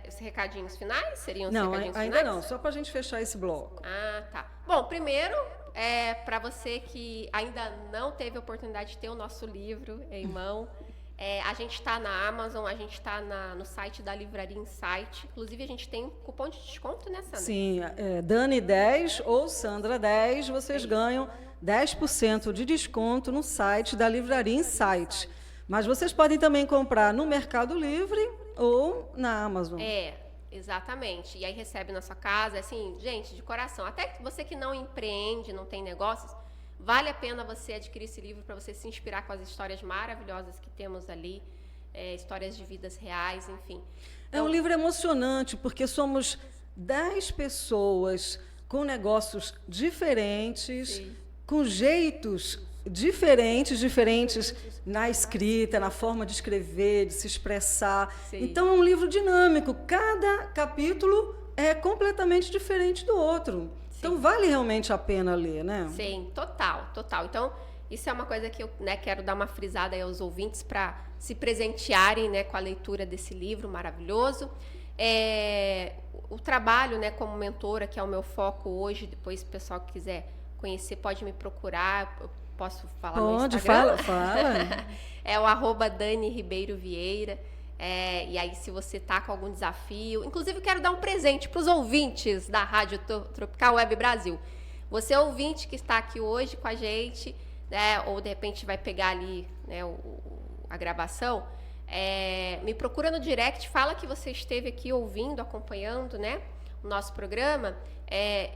Esses recadinhos finais? Seriam os não, recadinhos ainda finais? Não, só para a gente fechar esse bloco. Tá. Bom, primeiro, para você que ainda não teve a oportunidade de ter o nosso livro em mão, a gente está na Amazon, a gente está no site da Livraria Insight. Inclusive, a gente tem cupom de desconto, né, Sandra? Sim, Dani 10 ou Sandra 10, vocês ganham 10% de desconto no site da Livraria Insight. Mas vocês podem também comprar no Mercado Livre ou na Amazon. Exatamente. E aí recebe na sua casa, assim, gente, de coração. Até você que não empreende, não tem negócios, vale a pena você adquirir esse livro para você se inspirar com as histórias maravilhosas que temos ali, histórias de vidas reais, enfim. É um livro emocionante, porque somos 10 pessoas com negócios diferentes, sim, com jeitos diferentes na escrita, na forma de escrever, de se expressar. Sim. Então, é um livro dinâmico. Cada capítulo é completamente diferente do outro. Sim. Então, vale realmente a pena ler, né? Sim, total. Então, Isso é uma coisa que eu, né, quero dar uma frisada aí aos ouvintes para se presentearem, né, com a leitura desse livro maravilhoso. O trabalho, né, como mentora, que é o meu foco hoje, depois o pessoal que quiser conhecer pode me procurar, eu posso falar no Instagram? Fala. É o @Dani Ribeiro Vieira. E aí, se você tá com algum desafio, inclusive eu quero dar um presente para os ouvintes da Rádio Tropical Web Brasil. Você ouvinte que está aqui hoje com a gente, né, ou de repente vai pegar ali, né, a gravação, me procura no direct, fala que você esteve aqui ouvindo, acompanhando, né, o nosso programa,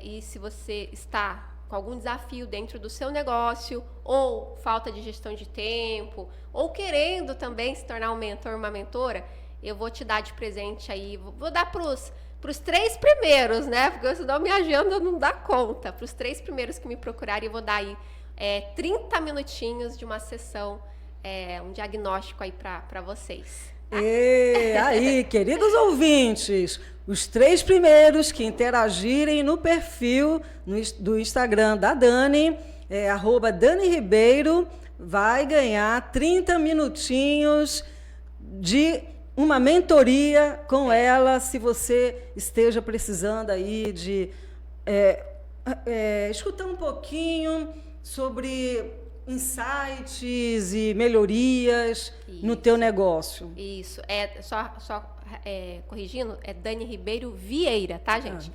e se você está com algum desafio dentro do seu negócio, ou falta de gestão de tempo, ou querendo também se tornar um mentor, uma mentora, eu vou te dar de presente aí, vou dar para os 3 primeiros, né? Porque senão minha agenda não dá conta. Para os 3 primeiros que me procurarem, eu vou dar aí 30 minutinhos de uma sessão, um diagnóstico aí para vocês. E aí, queridos ouvintes, os 3 primeiros que interagirem no perfil do Instagram da Dani, @Dani Ribeiro, vai ganhar 30 minutinhos de uma mentoria com ela, se você esteja precisando aí de escutar um pouquinho sobre insights e melhorias no teu negócio. Isso, corrigindo, é Dani Ribeiro Vieira, tá, gente?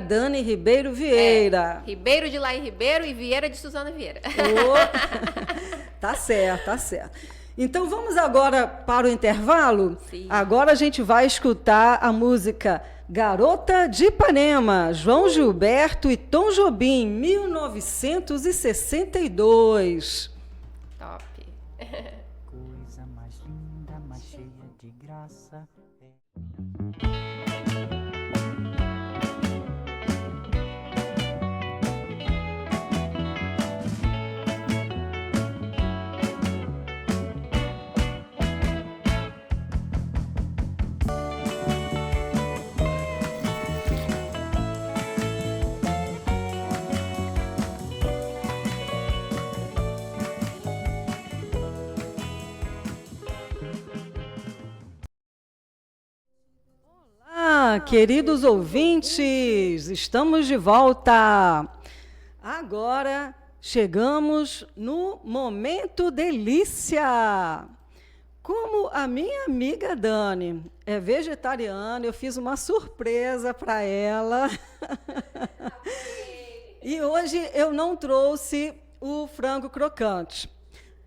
@Dani Ribeiro Vieira. Ribeiro de Laí Ribeiro e Vieira de Suzana Vieira. Tá certo. Então vamos agora para o intervalo? Sim. Agora a gente vai escutar a música Garota de Ipanema, João Gilberto e Tom Jobim, 1962. Top. Coisa mais linda, mais cheia de graça. Queridos ouvintes, estamos de volta. Agora chegamos no momento delícia. Como a minha amiga Dani é vegetariana, eu fiz uma surpresa para ela. E hoje eu não trouxe o frango crocante.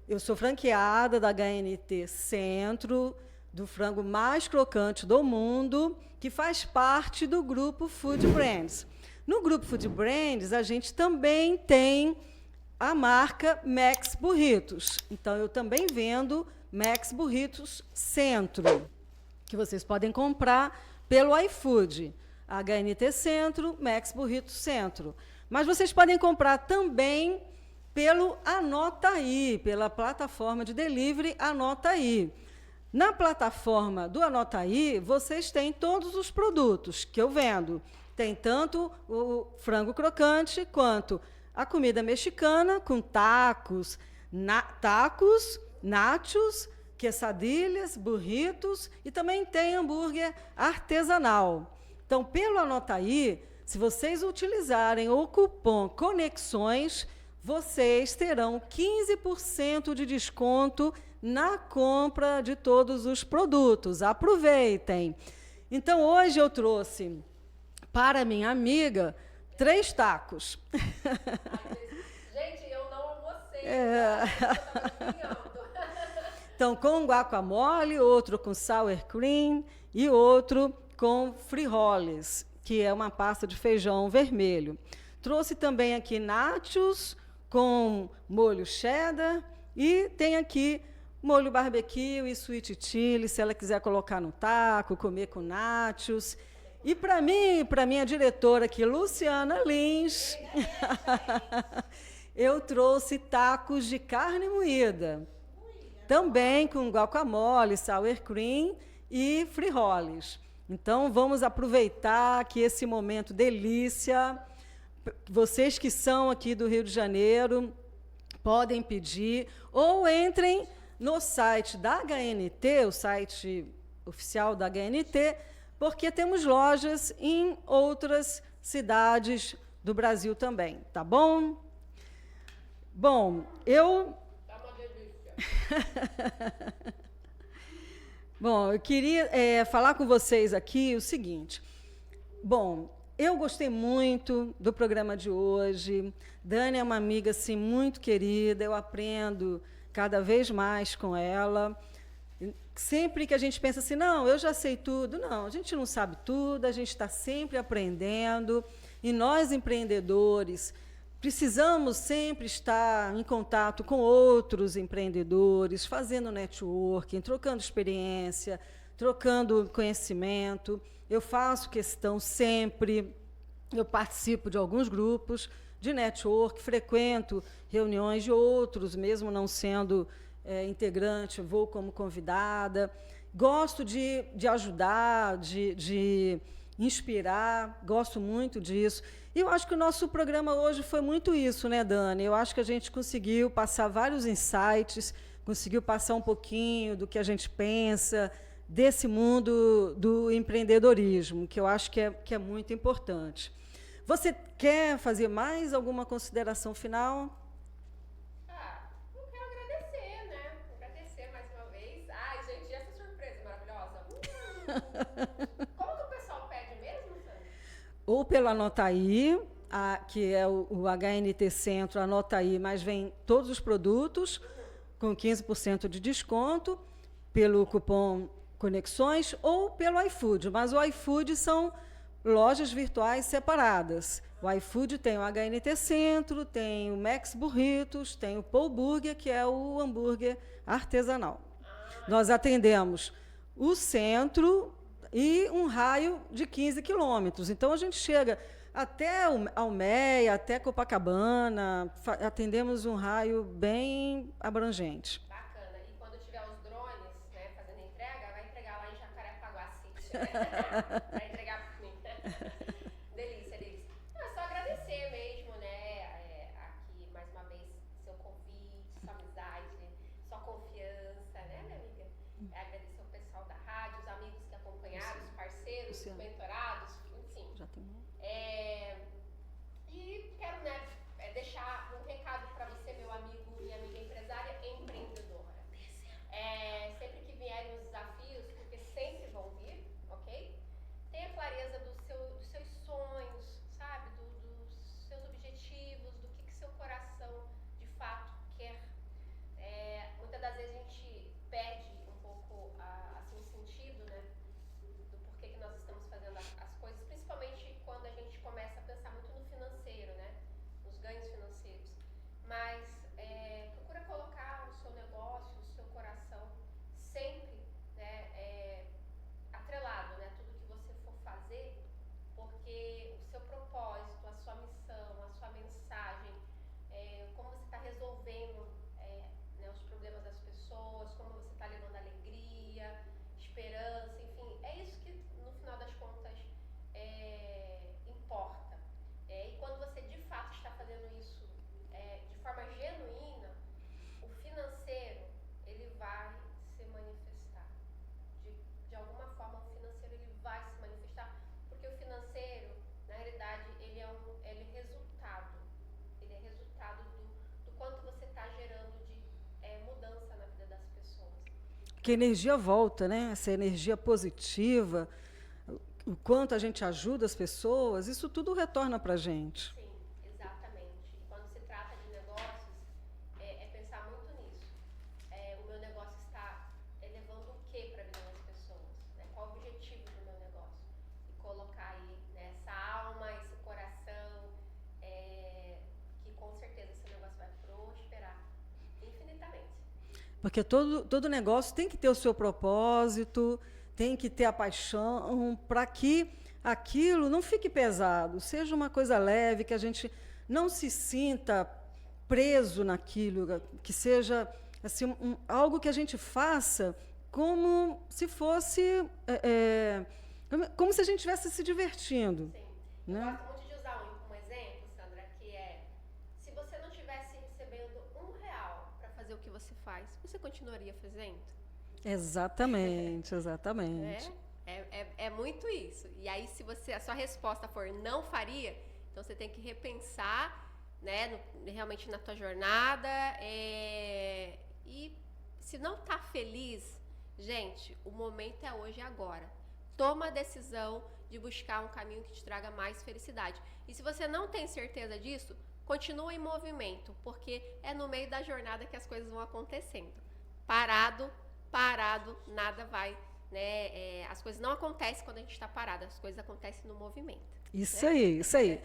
Eu sou franqueada da HNT Centro, do frango mais crocante do mundo, que faz parte do grupo Food Brands. No grupo Food Brands, a gente também tem a marca Max Burritos. Então, eu também vendo Max Burritos Centro, que vocês podem comprar pelo iFood. HNT Centro, Max Burritos Centro. Mas vocês podem comprar também pelo Anota Aí, pela plataforma de delivery Anota Aí. Na plataforma do Anota Aí, vocês têm todos os produtos que eu vendo. Tem tanto o frango crocante quanto a comida mexicana com tacos, nachos, quesadilhas, burritos e também tem hambúrguer artesanal. Então, pelo Anota Aí, se vocês utilizarem o cupom Conexões, vocês terão 15% de desconto na compra de todos os produtos. Aproveitem! Então, hoje eu trouxe para minha amiga 3 tacos. Gente, eu não almocei. Então, com guacamole, outro com sour cream e outro com frijoles, que é uma pasta de feijão vermelho. Trouxe também aqui nachos com molho cheddar e tem aqui molho barbecue e sweet chili, se ela quiser colocar no taco, comer com nachos. E para mim, para minha diretora aqui, Luciana Lins, eu trouxe tacos de carne moída, também com guacamole, sour cream e frijoles. Então, vamos aproveitar aqui esse momento delícia. Vocês que são aqui do Rio de Janeiro, podem pedir, ou entrem no site da HNT, o site oficial da HNT, porque temos lojas em outras cidades do Brasil também, tá bom? Bom, Tá uma delícia. Bom, eu queria falar com vocês aqui o seguinte. Bom, eu gostei muito do programa de hoje. Dani é uma amiga assim, muito querida, eu aprendo cada vez mais com ela. Sempre que a gente pensa assim, não, eu já sei tudo. Não, a gente não sabe tudo, a gente está sempre aprendendo. E nós, empreendedores, precisamos sempre estar em contato com outros empreendedores, fazendo networking, trocando experiência, trocando conhecimento. Eu faço questão sempre, eu participo de alguns grupos de network, frequento reuniões de outros, mesmo não sendo integrante, vou como convidada. Gosto de ajudar, de inspirar, gosto muito disso. E eu acho que o nosso programa hoje foi muito isso, né, Dani? Eu acho que a gente conseguiu passar vários insights, conseguiu passar um pouquinho do que a gente pensa, desse mundo do empreendedorismo, que eu acho que é muito importante. Você quer fazer mais alguma consideração final? Eu quero agradecer, né? Agradecer mais uma vez. Ai, gente, essa surpresa maravilhosa. Como que o pessoal pede mesmo, Sandra? Ou pelo Anotaí, que é o HNT Centro, Anotaí, mas vem todos os produtos com 15% de desconto, pelo cupom Conexões, ou pelo iFood. Mas o iFood são lojas virtuais separadas. O iFood tem o HNT Centro, tem o Max Burritos, tem o Paul Burger, que é o hambúrguer artesanal. Nós atendemos o centro e um raio de 15 quilômetros. Então, a gente chega até Almeia, até Copacabana, atendemos um raio bem abrangente. Bacana. E quando tiver os drones, né, fazendo entrega, vai entregar lá em Jacarepaguá City, né? Vai entregar para mim. Delícia, delícia. Não, é só agradecer mesmo, né, aqui, mais uma vez, seu convite, sua amizade, sua confiança, né, minha amiga? Agradecer o pessoal da rádio, os amigos que acompanharam, os parceiros, os mentorados, enfim. Já tem um. E quero, né, deixar um recado para você, meu amigo, minha amiga empresária e empreendedora. Sempre que vierem os desafios, porque sempre vão vir, ok? Tenha clareza dos seus sonhos, sabe? Dos seus objetivos, do que seu coração de fato quer. Muitas das vezes a gente perde um pouco assim, o sentido, né? Do porquê que nós estamos fazendo as coisas, principalmente quando a gente começa a pensar muito no financeiro, né? Nos ganhos financeiros. Mas procura colocar o seu negócio, o seu coração sempre, né, atrelado, né? Tudo que você for fazer, porque o seu propósito, a sua missão, a sua mensagem, como você está resolvendo né, os problemas das pessoas, como você está levando alegria, esperança, enfim, é isso que no final das contas importa. E quando você de fato está fazendo isso de forma genuína, o financeiro ele vai se manifestar. De alguma forma o financeiro ele vai se manifestar, porque o financeiro, na realidade, ele é resultado. Ele é resultado do quanto você está gerando de mudança na vida das pessoas. Que a energia volta, né? Essa energia positiva, o quanto a gente ajuda as pessoas, isso tudo retorna para a gente. Sim, exatamente. E quando se trata de negócios, é pensar muito nisso. O meu negócio está levando o que para a vida das pessoas? Né? Qual o objetivo do meu negócio? E colocar aí, né, essa alma, esse coração, que com certeza esse negócio vai prosperar infinitamente. Porque todo negócio tem que ter o seu propósito, tem que ter a paixão, para que aquilo não fique pesado, seja uma coisa leve, que a gente não se sinta preso naquilo, que seja assim, algo que a gente faça como se fosse, como se a gente estivesse se divertindo. Sim. Né? Eu gosto muito de usar um exemplo, Sandra, que se você não estivesse recebendo R$1 que você faz, você continuaria fazendo? Exatamente, exatamente. É muito isso. E aí, se a sua resposta for não faria, então você tem que repensar, né, realmente na tua jornada. E se não tá feliz, gente, o momento é hoje e agora. Toma a decisão de buscar um caminho que te traga mais felicidade. E se você não tem certeza disso, continua em movimento, porque é no meio da jornada que as coisas vão acontecendo. Parado, nada vai, né? As coisas não acontecem quando a gente está parado, as coisas acontecem no movimento. Isso né? aí, isso aí.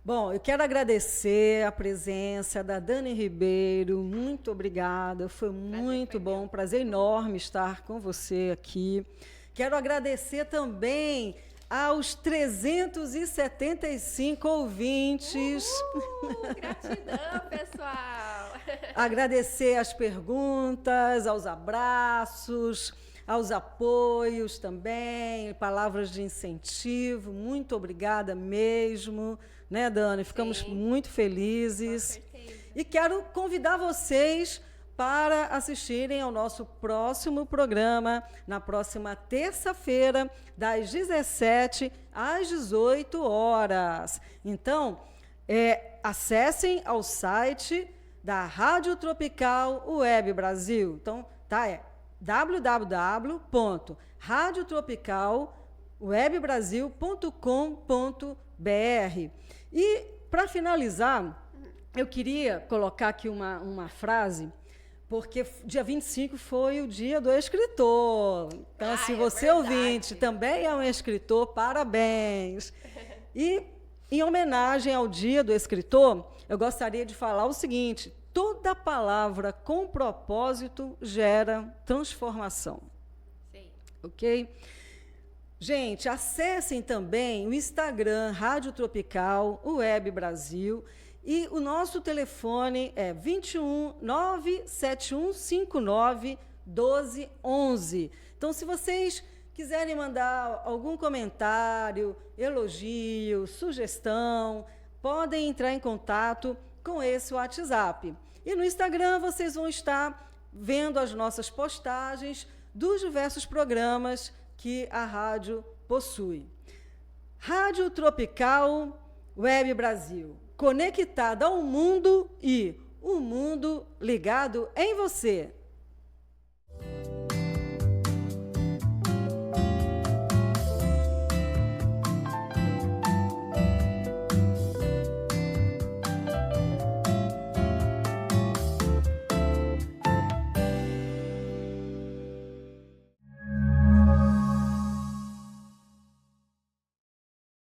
Bom, eu quero agradecer a presença da Dani Ribeiro. Muito obrigada. Foi muito bom, um prazer enorme estar com você aqui. Quero agradecer também aos 375 ouvintes. Gratidão, pessoal. Agradecer as perguntas, aos abraços, aos apoios também, palavras de incentivo. Muito obrigada mesmo, né, Dani? Ficamos Sim. muito felizes. Com certeza. E quero convidar vocês para assistirem ao nosso próximo programa, na próxima terça-feira, das 17 às 18 horas. Então, acessem ao site da Rádio Tropical Web Brasil. Então, www.radiotropicalwebbrasil.com.br. E, para finalizar, eu queria colocar aqui uma frase, porque dia 25 foi o dia do escritor. Então, se você, ouvinte, também é um escritor, parabéns. E, em homenagem ao dia do escritor, eu gostaria de falar o seguinte: toda palavra com propósito gera transformação. Sim. Ok? Gente, acessem também o Instagram Rádio Tropical Web Brasil. E o nosso telefone é 21 97159 1211. Então, se vocês quiserem mandar algum comentário, elogio, sugestão, podem entrar em contato com esse WhatsApp. E no Instagram vocês vão estar vendo as nossas postagens dos diversos programas que a rádio possui. Rádio Tropical Web Brasil, conectada ao mundo e o mundo ligado em você.